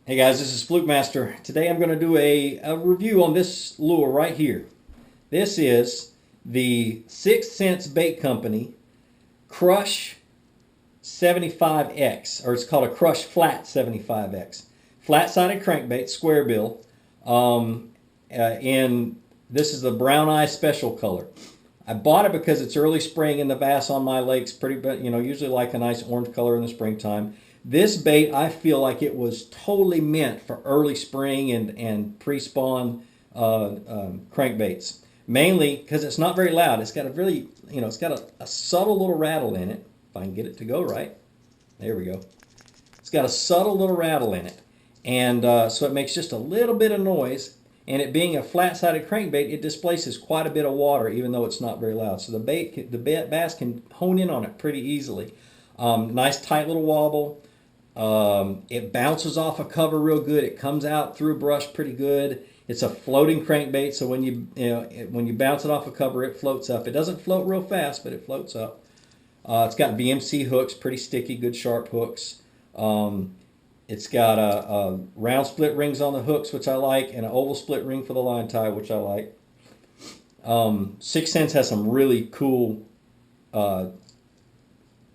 Hey guys, this is Flukemaster. Today I'm going to do a review on this lure right here. This is the 6th Sense Bait Company Crush 75X, or it's called a Crush Flat 75X. Flat-sided crankbait, square bill, and this is the brown eye special color. I bought it because it's early spring and the bass on my lake's pretty, usually like a nice orange color in the springtime. This bait, I feel like it was totally meant for early spring and pre-spawn crankbaits. Mainly because it's not very loud. It's got a really, it's got a subtle little rattle in it. If I can get it to go right. There we go. It's got a subtle little rattle in it. And so it makes just a little bit of noise. And it being a flat-sided crankbait, it displaces quite a bit of water, even though it's not very loud. So the bass can hone in on it pretty easily. Nice tight little wobble. It bounces off a cover real good. It comes out through brush pretty good. It's a floating crankbait, so when you bounce it off a cover, it floats up. It doesn't float real fast, but it floats up. It's got BMC hooks, pretty sticky, good sharp hooks. It's got a round split rings on the hooks, which I like, and an oval split ring for the line tie, which I like. 6th Sense has some really cool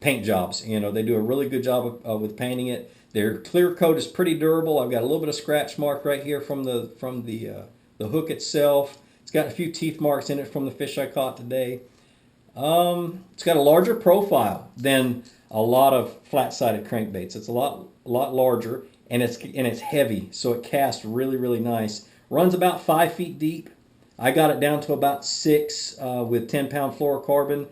paint jobs. They do a really good job with painting it. Their clear coat is pretty durable. I've got a little bit of scratch mark right here from the hook itself. It's got a few teeth marks in it from the fish I caught today. It's got a larger profile than a lot of flat-sided crankbaits. It's a lot larger, and it's heavy, so it casts really nice. Runs about 5 feet deep. I got it down to about 6 with 10-pound fluorocarbon.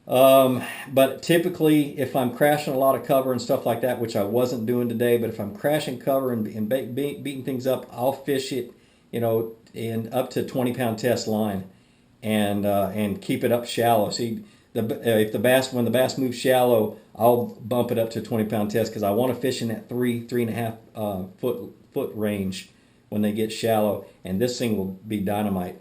But typically, if I'm crashing a lot of cover and stuff like that, which I wasn't doing today, but if I'm crashing cover and beating things up, I'll fish it, in up to 20-pound test line, and keep it up shallow. See, when the bass moves shallow, I'll bump it up to 20-pound test because I want to fish in that 3.5 foot range when they get shallow, and this thing will be dynamite.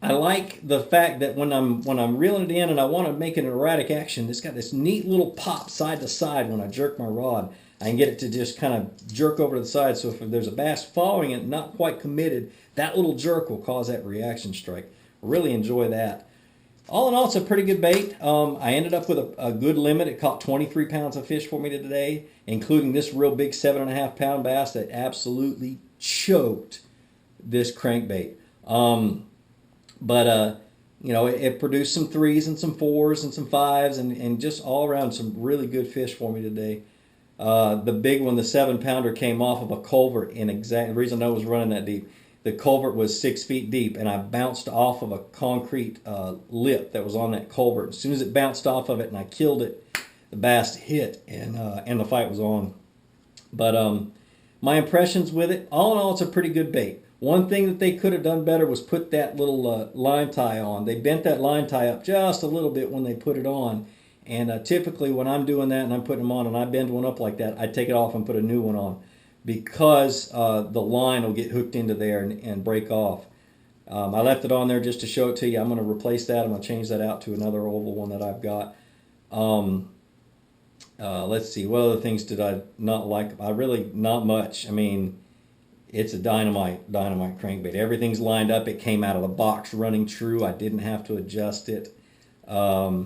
I like the fact that when I'm reeling it in and I want to make an erratic action, it's got this neat little pop side to side when I jerk my rod. I can get it to just kind of jerk over to the side, so if there's a bass following it, not quite committed, that little jerk will cause that reaction strike. Really enjoy that. All in all, it's a pretty good bait. I ended up with a good limit. It caught 23 pounds of fish for me today, including this real big 7.5-pound bass that absolutely choked this crankbait. But it produced some 3s and some 4s and some 5s and just all around some really good fish for me today. The big one, the 7-pounder, came off of a culvert. The reason I was running that deep, the culvert was 6 feet deep, and I bounced off of a concrete lip that was on that culvert. As soon as it bounced off of it and I killed it, the bass hit, and the fight was on. But my impressions with it, all in all, it's a pretty good bait. One thing that they could have done better was put that little line tie on. They bent that line tie up just a little bit when they put it on. And typically when I'm doing that and I'm putting them on and I bend one up like that, I take it off and put a new one on because the line will get hooked into there and break off. I left it on there just to show it to you. I'm going to replace that. I'm going to change that out to another oval one that I've got. Let's see. What other things did I not like? Not much. I mean, it's a dynamite crankbait. Everything's lined up. It came out of the box running true. I didn't have to adjust it. Pretty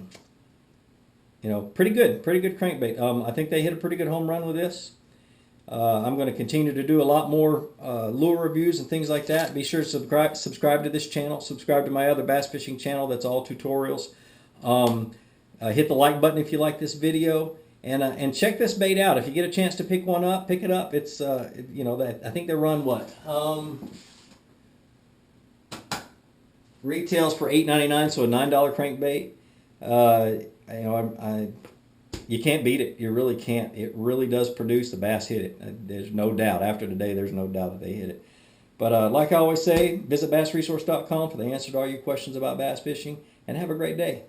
good crankbait. I think they hit a pretty good home run with this. I'm going to continue to do a lot more lure reviews and things like that. Be sure to subscribe to this channel. Subscribe to my other bass fishing channel. That's all tutorials. Hit the like button if you like this video. And check this bait out. If you get a chance to pick one up, pick it up. It's I think they run what? Retails for $8.99, so a $9 crankbait. You can't beat it. You really can't. It really does produce. The bass hit it. There's no doubt. After today, there's no doubt that they hit it. But like I always say, visit bassresource.com for the answer to all your questions about bass fishing, and have a great day.